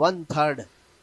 1/3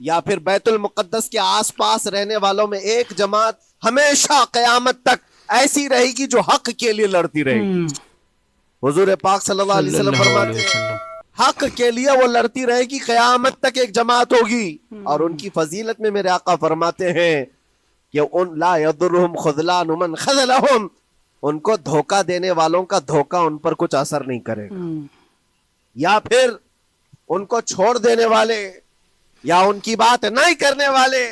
یا پھر بیت المقدس کے آس پاس رہنے والوں میں ایک جماعت ہمیشہ قیامت تک ایسی رہے گی جو حق کے لیے لڑتی رہے گی. حضور پاک صلی اللہ علیہ وسلم فرماتے ہیں حق کے لیے وہ لڑتی رہے گی, قیامت تک ایک جماعت ہوگی. اور ان کی فضیلت میں میرے آقا فرماتے ہیں کہ ان لا یضرهم خذلان من خذلهم, ان کو دھوکہ دینے والوں کا دھوکہ ان پر کچھ اثر نہیں کرے گا, یا پھر ان کو چھوڑ دینے والے یا ان کی بات نہیں کرنے والے,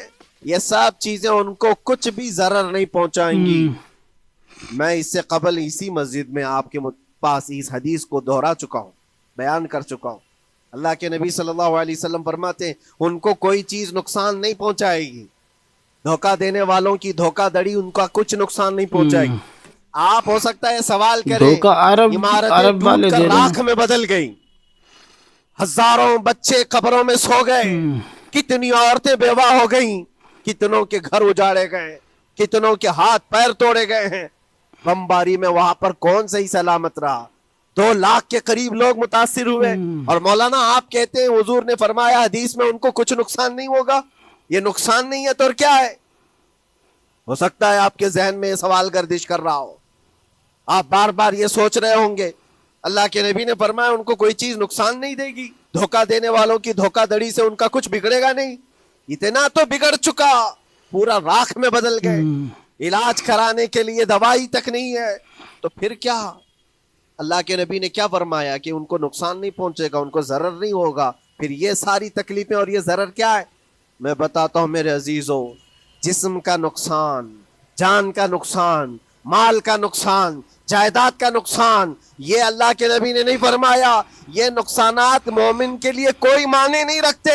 یہ سب چیزیں ان کو کچھ بھی ضرر نہیں پہنچائیں گی. میں اس سے قبل اسی مسجد میں آپ کے پاس اس حدیث کو دہرا چکا ہوں, بیان کر چکا ہوں. اللہ کے نبی صلی اللہ علیہ وسلم فرماتے ہیں ان کو کوئی چیز نقصان نہیں پہنچائے گی, دھوکہ دینے والوں کی دھوکہ دڑی ان کا کچھ نقصان نہیں پہنچائے گی. آپ ہو سکتا ہے سوال کریں عمارتیں ٹوٹ کر راکھ میں بدل گئی, ہزاروں بچے قبروں میں سو گئے, کتنی عورتیں بیوہ ہو گئیں, کتنوں کے گھر اجاڑے گئے, کتنوں کے ہاتھ پیر توڑے گئے ہیں. بمباری میں وہاں پر کون صحیح سلامت رہا؟ 2 لاکھ کے قریب لوگ متاثر ہوئے. اور مولانا آپ کہتے ہیں حضور نے فرمایا حدیث میں ان کو کچھ نقصان نہیں ہوگا. یہ نقصان نہیں ہے تو اور کیا ہے؟ ہو سکتا ہے آپ کے ذہن میں یہ سوال گردش کر رہا ہو, آپ بار بار یہ سوچ رہے ہوں گے اللہ کے نبی نے فرمایا ان کو کوئی چیز نقصان نہیں دے گی, دھوکہ دینے والوں کی دھوکہ دڑی سے ان کا کچھ بگڑے گا نہیں. اتنا تو بگڑ چکا پورا راکھ میں بدل گئے, علاج کرانے کے لیے دوائی تک نہیں ہے, تو پھر کیا؟ اللہ کے نبی نے کیا فرمایا کہ ان کو نقصان نہیں پہنچے گا, ان کو ضرر نہیں ہوگا. پھر یہ ساری تکلیفیں اور یہ ضرر کیا ہے؟ میں بتاتا ہوں میرے عزیزوں, جسم کا نقصان, جان کا نقصان, مال کا نقصان, جائیداد کا نقصان, یہ اللہ کے نبی نے نہیں فرمایا. یہ نقصانات مومن کے لیے کوئی معنی نہیں رکھتے.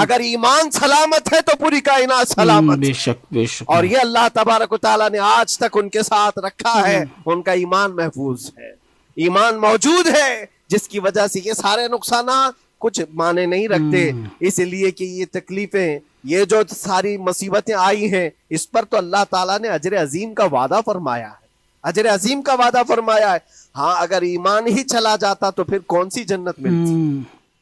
اگر ایمان سلامت ہے تو پوری کائنات سلامت. بے شک بے شک. اور یہ اللہ تبارک و تعالیٰ نے آج تک ان کے ساتھ رکھا ہے, ان کا ایمان محفوظ ہے, ایمان موجود ہے, جس کی وجہ سے یہ سارے نقصانات کچھ معنی نہیں رکھتے. اس لیے کہ یہ تکلیفیں, یہ جو ساری مصیبتیں آئی ہیں, اس پر تو اللہ تعالیٰ نے اجر عظیم کا وعدہ فرمایا ہے, اجر عظیم کا وعدہ فرمایا ہے. ہاں اگر ایمان ہی چلا جاتا تو پھر کون سی جنت ملتی,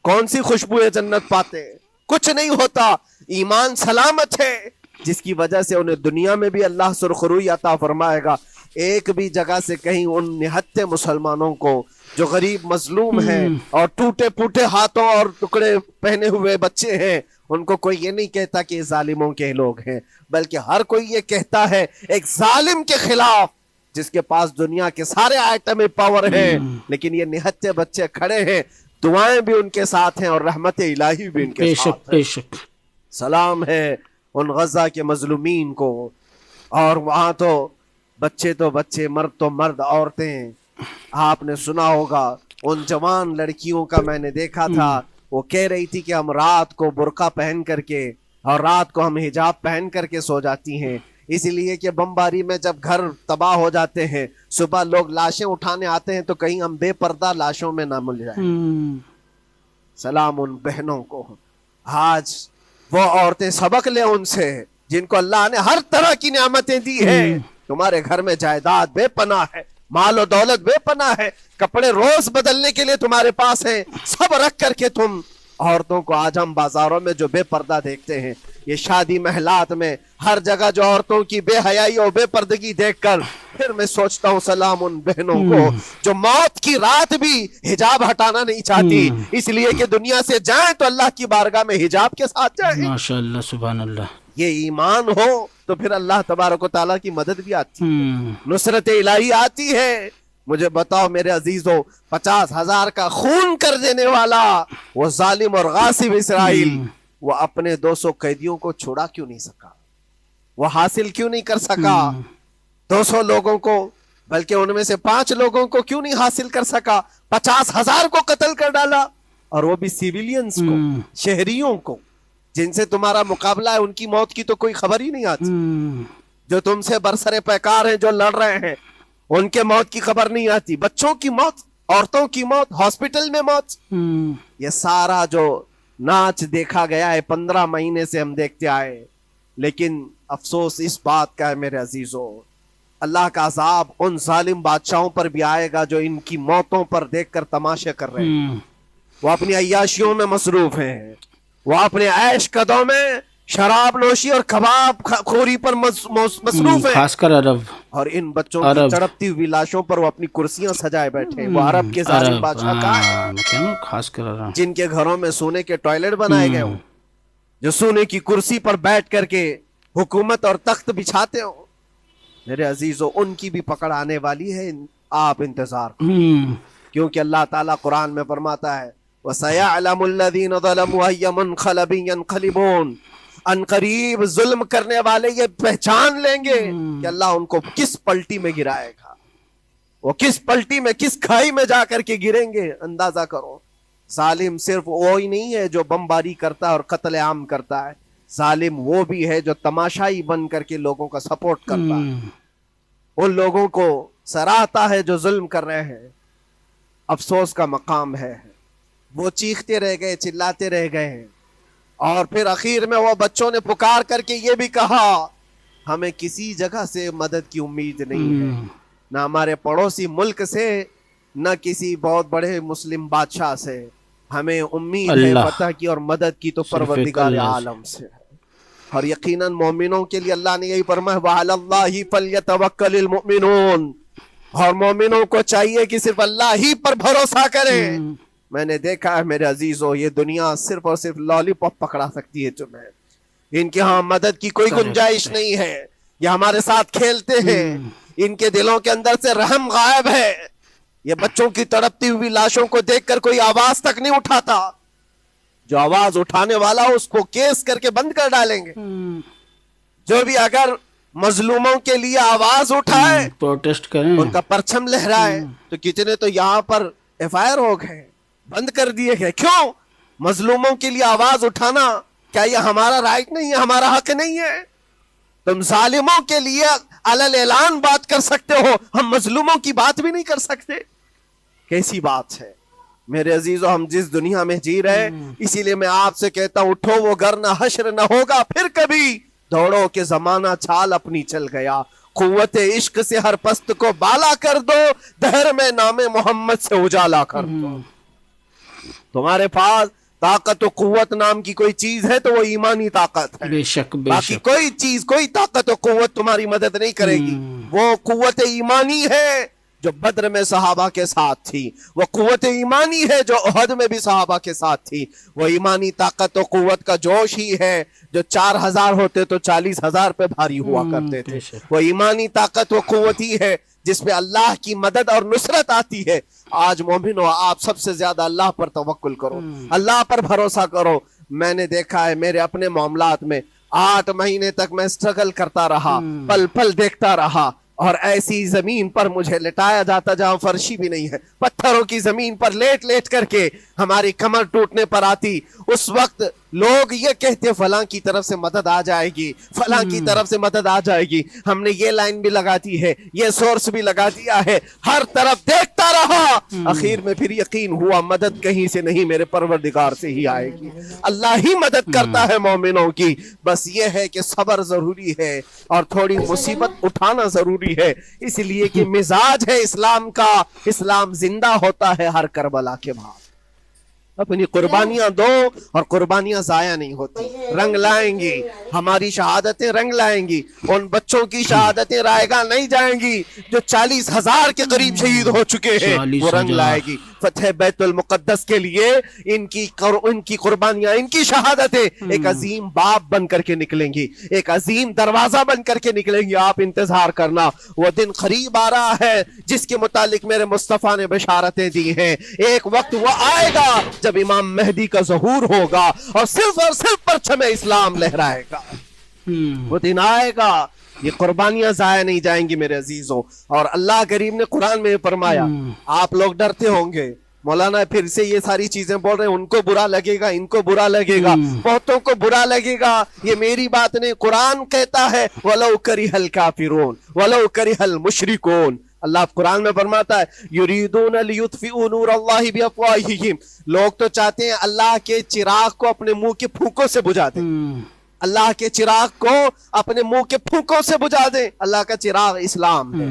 کون سی خوشبو جنت پاتے؟ کچھ نہیں ہوتا. ایمان سلامت ہے, جس کی وجہ سے انہیں دنیا میں بھی اللہ سرخروئی عطا فرمائے گا. ایک بھی جگہ سے کہیں ان نہتے مسلمانوں کو جو غریب مظلوم ہیں اور ٹوٹے پھوٹے ہاتھوں اور ٹکڑے پہنے ہوئے بچے ہیں, ان کو کوئی یہ نہیں کہتا کہ یہ ظالموں کے لوگ ہیں, بلکہ ہر کوئی یہ کہتا ہے ایک ظالم کے خلاف جس کے پاس دنیا کے سارے آئٹم پاور ہیں, لیکن یہ نہتے بچے کھڑے ہیں, دعائیں بھی ان کے ساتھ ہیں اور رحمت الہی بھی ان کے ساتھ ہے. سلام ہے ان غزہ کے مظلومین کو. اور وہاں تو بچے, مرد تو مرد, عورتیں, آپ نے سنا ہوگا ان جوان لڑکیوں کا میں نے دیکھا تھا, وہ کہہ رہی تھی کہ ہم رات کو برقع پہن کر کے اور رات کو ہم حجاب پہن کر کے سو جاتی ہیں, اس لیے کہ بمباری میں جب گھر تباہ ہو جاتے ہیں, صبح لوگ لاشیں اٹھانے آتے ہیں تو کہیں ہم بے پردہ لاشوں میں نہ مل جائیں. سلام ان بہنوں کو. آج وہ عورتیں سبق لیں ان سے جن کو اللہ نے ہر طرح کی نعمتیں دی ہیں. تمہارے گھر میں جائیداد بے پناہ ہے, مال و دولت بے پناہ ہے, کپڑے روز بدلنے کے لیے تمہارے پاس ہیں, سب رکھ کر کے تم عورتوں کو, آج ہم بازاروں میں جو بے پردہ دیکھتے ہیں, یہ شادی محلات میں ہر جگہ جو عورتوں کی بے حیائی اور بے پردگی دیکھ کر پھر میں سوچتا ہوں سلام ان بہنوں کو جو موت کی رات بھی حجاب ہٹانا نہیں چاہتی, اس لیے کہ دنیا سے جائیں تو اللہ کی بارگاہ میں حجاب کے ساتھ جائیں. ماشاءاللہ, سبحان اللہ. یہ ایمان ہو تو پھر اللہ تبارک و تعالیٰ کی مدد بھی آتی ہے, نصرت الہی آتی ہے. مجھے بتاؤ میرے عزیزوں, 50,000 کا خون کر دینے والا وہ ظالم اور غاصب اسرائیل, وہ اپنے 200 قیدیوں کو چھوڑا کیوں نہیں سکا؟ وہ حاصل کیوں نہیں کر سکا 200 لوگوں کو, بلکہ ان میں سے 5 لوگوں کو کیوں نہیں حاصل کر سکا؟ 50,000 کو قتل کر ڈالا, اور وہ بھی سیویلینز کو, شہریوں کو, جن سے تمہارا مقابلہ ہے, ان کی موت کی تو کوئی خبر ہی نہیں آتی. جو تم سے برسر پیکار ہیں, جو لڑ رہے ہیں, ان کے موت کی خبر نہیں آتی. بچوں کی موت, عورتوں کی موت, ہاسپٹل میں موت, یہ سارا جو ناچ دیکھا گیا ہے 15 مہینے سے ہم دیکھتے آئے. لیکن افسوس اس بات کا ہے میرے عزیزوں, اللہ کا عذاب ان ظالم بادشاہوں پر بھی آئے گا جو ان کی موتوں پر دیکھ کر تماشے کر رہے ہیں. وہ اپنی عیاشیوں میں مصروف ہیں, وہ اپنے عیش قدوں میں شراب نوشی اور کباب خوری پر مصروف ہیں، خاص کر عرب اور ان بچوں کی تڑپتی ہوئی لاشوں پر وہ اپنی کرسیاں سجائے بیٹھے. وہ عرب کے ظالم بادشاہ کا ہے خاص کر عرب جن کے گھروں میں سونے کے ٹوائلٹ بنائے گئے ہوں، جو سونے کی کرسی پر بیٹھ کر کے حکومت اور تخت بچھاتے ہوں. میرے عزیزو ان کی بھی پکڑ آنے والی ہے، آپ انتظار کریں، کیونکہ اللہ تعالیٰ قرآن میں فرماتا ہے وَسَيَعْلَمُ الَّذِينَ ظَلَمُوا أَيَّ مُنْقَلَبٍ يَنْقَلِبُونَ. ان قریب ظلم کرنے والے یہ پہچان لیں گے کہ اللہ ان کو کس پلٹی میں گرائے گا، وہ کس پلٹی میں کس کھائی میں جا کر کے گریں گے. اندازہ کرو، ظالم صرف وہی نہیں ہے جو بمباری کرتا ہے اور قتل عام کرتا ہے، ظالم وہ بھی ہے جو تماشائی بن کر کے لوگوں کا سپورٹ کرتا ہے، ان لوگوں کو سراہتا ہے جو ظلم کر رہے ہیں. افسوس کا مقام ہے، وہ چیختے رہ گئے، چلاتے رہ گئے ہیں، اور پھر اخیر میں وہ بچوں نے پکار کر کے یہ بھی کہا ہمیں کسی جگہ سے مدد کی امید نہیں ہے، نہ ہمارے پڑوسی ملک سے، نہ کسی بہت بڑے مسلم بادشاہ سے، ہمیں امید ہے فتح کی اور مدد کی تو پروردگار عالم سے. اور یقیناً مومنوں کے لیے اللہ نے یہی فرمایا وَعَلَى اللَّهِ فَلْيَتَوَكَّلِ الْمُؤْمِنُونَ، اور مومنوں کو چاہیے کہ صرف اللہ ہی پر بھروسہ کریں. میں نے دیکھا ہے میرے عزیزو، یہ دنیا صرف اور صرف لالی پاپ پکڑا سکتی ہے تمہیں، ان کے ہاں مدد کی کوئی گنجائش نہیں ہے. یہ ہمارے ساتھ کھیلتے ہیں، ان کے دلوں کے اندر سے رحم غائب ہے. یہ بچوں کی تڑپتی ہوئی لاشوں کو دیکھ کر کوئی آواز تک نہیں اٹھاتا، جو آواز اٹھانے والا اس کو کیس کر کے بند کر ڈالیں گے. جو بھی اگر مظلوموں کے لیے آواز اٹھائے، پروٹیسٹ کریں، ان کا پرچم لہرائے، تو کتنے تو یہاں پر ایف آئی آر ہو گئے، بند کر دیے گئے. کیوں؟ مظلوموں کے لیے آواز اٹھانا کیا یہ ہمارا رائٹ نہیں ہے، ہمارا حق نہیں ہے؟ تم ظالموں کے لیے علل اعلان بات کر سکتے ہو، ہم مظلوموں کی بات بھی نہیں کر سکتے. کیسی بات ہے میرے عزیزو، ہم جس دنیا میں جی رہے، اسی لیے میں آپ سے کہتا ہوں اٹھو وہ گر نہ حشر نہ ہوگا پھر کبھی، دوڑو کہ زمانہ چھال اپنی چل گیا. قوت عشق سے ہر پست کو بالا کر دو، دہر میں نام محمد سے اجالا کر دو. تمہارے پاس طاقت و قوت نام کی کوئی چیز ہے تو وہ ایمانی طاقت ہے، بے شک بے باقی شک. کوئی چیز، کوئی طاقت و قوت تمہاری مدد نہیں کرے گی. وہ قوت ایمانی ہے جو بدر میں صحابہ کے ساتھ تھی، وہ قوت ایمانی ہے جو احد میں بھی صحابہ کے ساتھ تھی. وہ ایمانی طاقت و قوت کا جوش ہی ہے جو 4000 ہوتے تو 40,000 پہ بھاری ہوا کرتے تھے. وہ ایمانی طاقت و قوت ہی ہے جس پہ اللہ کی مدد اور نصرت آتی ہے. آج مومنو، آپ سب سے زیادہ اللہ پر توکل کرو، اللہ پر بھروسہ کرو. میں نے دیکھا ہے میرے اپنے معاملات میں 8 مہینے تک میں اسٹرگل کرتا رہا، پل پل دیکھتا رہا، اور ایسی زمین پر مجھے لٹایا جاتا جہاں فرشی بھی نہیں ہے، پتھروں کی زمین پر لیٹ لیٹ کر کے ہماری کمر ٹوٹنے پر آتی. اس وقت لوگ یہ کہتے فلاں کی طرف سے مدد آ جائے گی، فلاں کی طرف سے مدد آ جائے گی. ہم نے یہ لائن بھی لگا دی ہے، یہ سورس بھی لگا دیا ہے، ہر طرف دیکھتا رہا. اخیر میں پھر یقین ہوا مدد کہیں سے نہیں، میرے پروردگار سے ہی آئے گی. اللہ ہی مدد کرتا ہے مومنوں کی. بس یہ ہے کہ صبر ضروری ہے اور تھوڑی مصیبت اٹھانا ضروری ہے، اس لیے کہ مزاج ہے اسلام کا، اسلام زندہ ہوتا ہے ہر کربلا کے بعد. اپنی قربانیاں دو اور قربانیاں ضائع نہیں ہوتی، رنگ لائیں گی. ہماری شہادتیں رنگ لائیں گی، ان بچوں کی شہادتیں رائے گاہ نہیں جائیں گی جو 40,000 کے قریب شہید ہو چکے ہیں، وہ رنگ لائے گی. فتح بیت المقدس کے لیے ان کی قربانیاں، ان کی شہادتیں ایک عظیم باب بن کر کے نکلیں گی، ایک عظیم دروازہ بن کر کے نکلیں گی. آپ انتظار کرنا، وہ دن قریب آ رہا ہے جس کے متعلق میرے مصطفیٰ نے بشارتیں دی ہیں. ایک وقت وہ آئے گا جب امام مہدی کا ظہور ہوگا اور صرف پرچم اسلام لہرائے گا. وہ دن آئے گا، یہ قربانیاں ضائع نہیں جائیں گی میرے عزیزوں. اور اللہ کریم نے قرآن میں فرمایا، آپ لوگ ڈرتے ہوں گے مولانا پھر سے یہ ساری چیزیں بول رہے ہیں، ان کو برا لگے گا، ان کو برا لگے گا، بہتوں کو برا لگے گا. یہ میری بات نہیں، قرآن کہتا ہے وَلَوْ كَرِهَ الْكَافِرُونَ وَلَوْ كَرِهَ الْمُشْرِكُونَ. اللہ قرآن میں فرماتا ہے یریدون لیطفئوا نور اللہ بافواہہم، لوگ تو چاہتے ہیں اللہ کے چراغ کو اپنے منہ کے پھونکوں سے بجھا دیں، اللہ کے چراغ کو اپنے منہ کے پھونکوں سے بجھا دیں. اللہ کا چراغ اسلام ہے،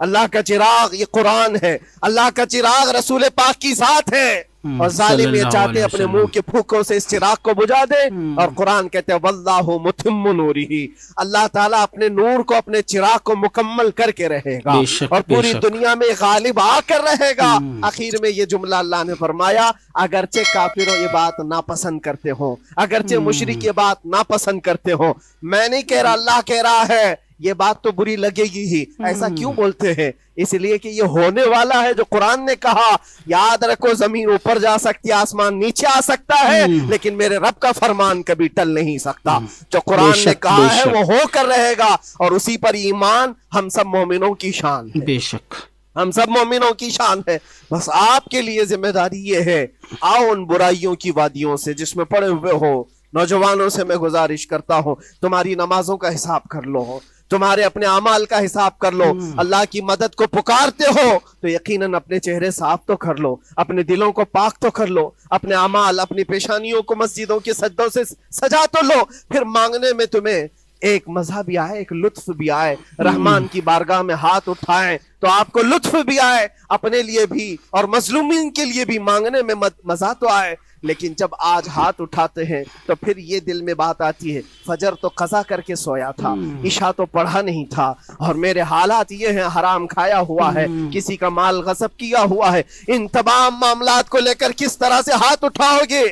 اللہ کا چراغ یہ قرآن ہے، اللہ کا چراغ رسول پاک کی ذات ہے. اور ظالم یہ چاہتے اپنے منہ کے پھوکوں سے اس چراغ کو بجھا دے، اور قرآن کہتے ہیں واللہ متم نورہ، اللہ تعالیٰ اپنے نور کو، اپنے چراغ کو مکمل کر کے رہے گا اور پوری دنیا میں غالب آ کر رہے گا۔ آخر میں یہ جملہ اللہ نے فرمایا، اگرچہ کافروں یہ بات ناپسند کرتے ہوں، اگرچہ مشرک یہ بات ناپسند کرتے ہوں، میں نہیں کہہ رہا، اللہ کہہ رہا ہے یہ بات تو بری لگے گی ہی۔ ایسا کیوں بولتے ہیں؟ اس لیے کہ یہ ہونے والا ہے جو قرآن نے کہا۔ یاد رکھو، زمین اوپر جا سکتی ہے، آسمان نیچے آ سکتا ہے، لیکن میرے رب کا فرمان کبھی ٹل نہیں سکتا۔ جو قرآن نے کہا ہے وہ ہو کر رہے گا، اور اسی پر ایمان ہم سب مومنوں کی شان ہے، بے شک ہم سب مومنوں کی شان ہے۔ بس آپ کے لیے ذمہ داری یہ ہے، آؤ ان برائیوں کی وادیوں سے جس میں پڑے ہوئے ہو، نوجوانوں سے میں گزارش کرتا ہوں، تمہاری نمازوں کا حساب کر لو، تمہارے اپنے اعمال کا حساب کر لو۔ اللہ کی مدد کو پکارتے ہو تو یقیناً اپنے چہرے صاف تو کر لو، اپنے دلوں کو پاک تو کر لو، اپنے اعمال، اپنی پیشانیوں کو مسجدوں کے سجدوں سے سجا تو لو۔ پھر مانگنے میں تمہیں ایک مزہ بھی آئے، ایک لطف بھی آئے، رحمان کی بارگاہ میں ہاتھ اٹھائیں تو آپ کو لطف بھی آئے، اپنے لیے بھی اور مظلومین کے لیے بھی مانگنے میں مزہ تو آئے۔ لیکن جب آج ہاتھ اٹھاتے ہیں تو پھر یہ دل میں بات آتی ہے، فجر تو قضا کر کے سویا تھا، عشاء تو پڑھا نہیں تھا، اور میرے حالات یہ ہیں، حرام کھایا ہوا ہے، کسی کا مال غصب کیا ہوا ہے۔ ان تمام معاملات کو لے کر کس طرح سے ہاتھ اٹھاؤ گے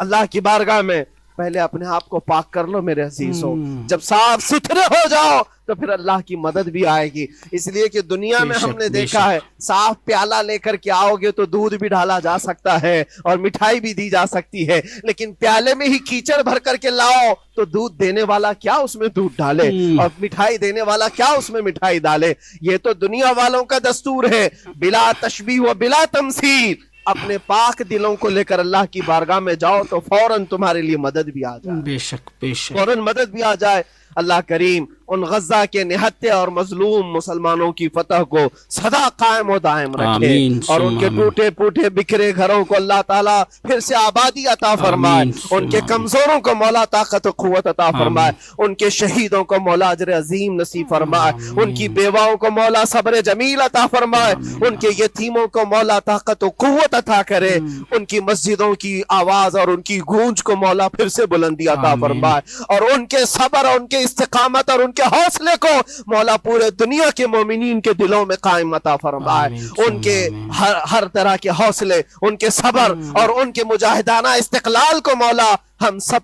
اللہ کی بارگاہ میں؟ پہلے اپنے آپ کو پاک کر لو میرے عزیزوں، جب صاف ستھرے ہو جاؤ تو پھر اللہ کی مدد بھی آئے گی۔ اس لیے کہ دنیا میں ہم نے دیکھا ہے، صاف پیالہ لے کر کے آؤ گے تو دودھ بھی ڈالا جا سکتا ہے اور مٹھائی بھی دی جا سکتی ہے، لیکن پیالے میں ہی کیچڑ بھر کر کے لاؤ تو دودھ دینے والا کیا اس میں دودھ ڈالے اور مٹھائی دینے والا کیا اس میں مٹھائی ڈالے۔ یہ تو دنیا والوں کا دستور ہے، بلا تشبیہ و بلا تمثیل۔ اپنے پاک دلوں کو لے کر اللہ کی بارگاہ میں جاؤ تو فوراً تمہارے لیے مدد بھی آ جائے، بے شک بے شک، فوراً مدد بھی آ جائے۔ اللہ کریم ان غزہ کے نہتے اور مظلوم مسلمانوں کی فتح کو سدا قائم و دائم رکھے، اور ان کے ٹوٹے پوٹے بکھرے گھروں کو اللہ تعالیٰ پھر سے آبادی عطا فرمائے، ان کے کمزوروں کو مولا طاقت و قوت عطا فرمائے، ان کے شہیدوں کو مولا اجر عظیم نصیب فرمائے، ان کی بیواؤں کو مولا صبر جمیل عطا فرمائے، ان کے یتیموں کو مولا طاقت و قوت عطا کرے، ان کی مسجدوں کی آواز اور ان کی گونج کو مولا پھر سے بلندی عطا فرمائے، اور ان کے صبر اور ان کے استقامت اور ان کے حوصلے کو مولا پورے دنیا کے مومنین کے دلوں میں قائم عطا فرمائے۔ ان کے ہر طرح کے حوصلے، ان کے صبر اور ان کے مجاہدانہ استقلال کو مولا ہم سب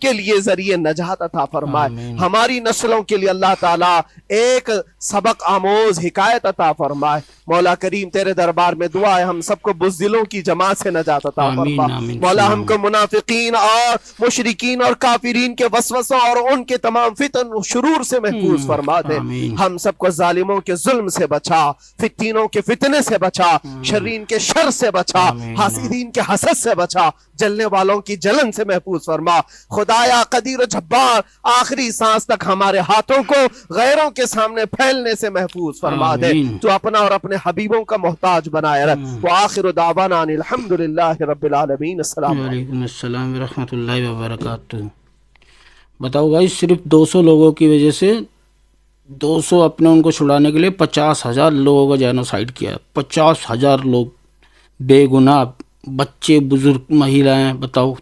کے لیے ذریعے نجات عطا فرمائے۔ ہماری نسلوں کے لیے اللہ تعالیٰ ایک سبق آموز حکایت عطا فرمائے۔ مولا کریم تیرے دربار میں دعا ہے ہم سب کو بزدلوں کی جماعت سے نجات عطا فرمائے۔ مولا ہم کو منافقین اور مشرکین اور کافرین کے وسوسوں اور ان کے تمام فتن و شرور سے محفوظ فرما دے۔ ہم سب کو ظالموں کے ظلم سے بچا، فتینوں کے فتنے سے بچا، شرین کے شر سے بچا، حاسدین کے حسد سے بچا، جلنے والوں کی جلن سے محفوظ فرما۔ خدایا قدیر و جبار، آخری سانس تک ہمارے ہاتھوں کو غیروں کے سامنے پھیلنے سے محفوظ فرما دے۔ تو اپنا اور اپنے حبیبوں کا محتاج بنائے رکھ۔ وآخر دعوانا ان الحمدللہ رب العالمین۔ السلام علیکم۔ وعلیکم السلام ورحمۃ اللہ وبرکاتہ۔ بتاؤ گائز، صرف 200 لوگوں کی وجہ سے 200 اپنے ان کو چھڑانے کے لیے 50,000 لوگوں کا جینوسائیڈ کیا۔ 50,000 لوگ بے گناہ، بچے، بزرگ، مہیلائیں، بتاؤ،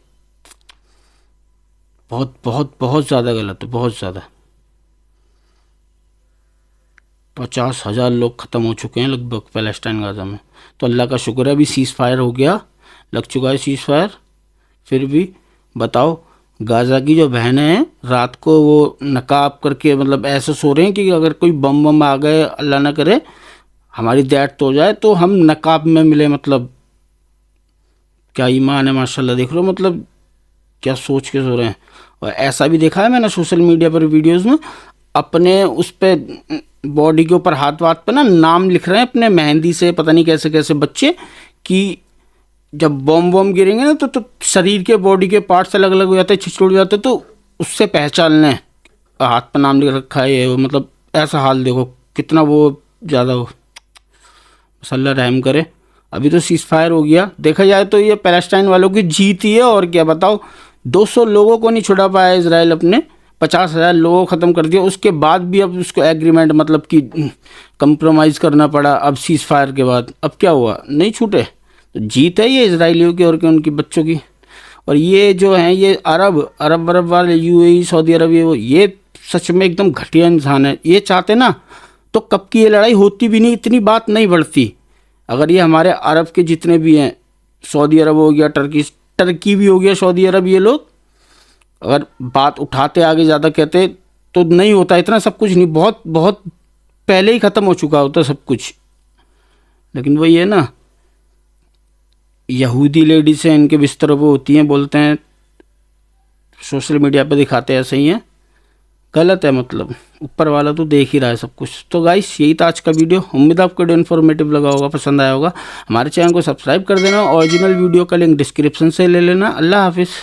بہت بہت بہت زیادہ غلط ہے، بہت زیادہ۔ 50,000 لوگ ختم ہو چکے ہیں لگ بھگ پیلسٹائن غزہ میں۔ تو اللہ کا شکر ہے ابھی سیز فائر ہو گیا، لگ چکا ہے سیز فائر۔ پھر بھی بتاؤ، غزہ کی جو بہنیں ہیں رات کو وہ نقاب کر کے مطلب ایسے سو رہے ہیں کہ اگر کوئی بم آ گئے، اللہ نہ کرے ہماری ڈیتھ تو ہو جائے، تو ہم نقاب میں ملے۔ مطلب کیا ایمان ہے ماشاءاللہ، دیکھ لو مطلب کیا سوچ کے سو رہے ہیں۔ اور ایسا بھی دیکھا ہے میں نے سوشل میڈیا پر ویڈیوز میں، اپنے اس پہ باڈی کے اوپر ہاتھ پہ نا نام لکھ رہے ہیں اپنے مہندی سے، پتہ نہیں کیسے کیسے بچے، کہ جب بم گریں گے نا تو شریر کے باڈی کے پارٹس الگ الگ ہو جاتے ہیں، چھچڑ جاتے، تو اس سے پہچان لیں ہاتھ پہ نام لکھ رکھا ہے یہ۔ مطلب ایسا حال دیکھو کتنا وہ زیادہ ہو، بس اللہ رحم کرے۔ ابھی تو سیز فائر ہو گیا، دیکھا جائے تو یہ پیلسٹائن والوں کی جیت ہی ہے، اور کیا بتاؤ۔ 200 لوگوں کو نہیں چھڑا پایا اسرائیل، اپنے 50,000 لوگوں کو ختم کر دیا، اس کے بعد بھی اب اس کو ایگریمنٹ مطلب کہ کمپرومائز کرنا پڑا اب سیز فائر کے بعد۔ اب کیا ہوا، نہیں چھوٹے۔ تو جیت ہے یہ اسرائیلیوں کی اور کہ ان کی بچوں کی. اور یہ جو ہیں یہ عرب والے UAE سعودی عرب یہ سچ میں ایک دم گھٹیا انسان ہے. یہ چاہتے نا تو کب کی یہ لڑائی ہوتی بھی نہیں, اتنی بات نہیں بڑھتی. اگر یہ ہمارے عرب کے جتنے بھی ہیں, سعودی عرب ہو گیا, ٹرکی بھی ہو گیا, سعودی عرب, یہ لوگ اگر بات اٹھاتے آگے زیادہ کہتے تو نہیں ہوتا اتنا سب کچھ نہیں, بہت بہت پہلے ہی ختم ہو چکا ہوتا سب کچھ. لیکن وہی ہے نا, یہودی لیڈیز ہیں, ان کے بستروں پہ ہوتی ہیں, بولتے ہیں سوشل میڈیا پہ دکھاتے ہیں ایسے ہی ہیں, غلط ہے. مطلب اوپر والا تو دیکھ ہی رہا ہے سب کچھ. تو گائس یہی تھا آج کا ویڈیو, امید آپ کو انفارمیٹیو لگا ہوگا, پسند آیا ہوگا. ہمارے چینل کو سبسکرائب کر دینا, اوریجنل ویڈیو کا لنک ڈسکرپشن سے لے لینا. اللہ حافظ.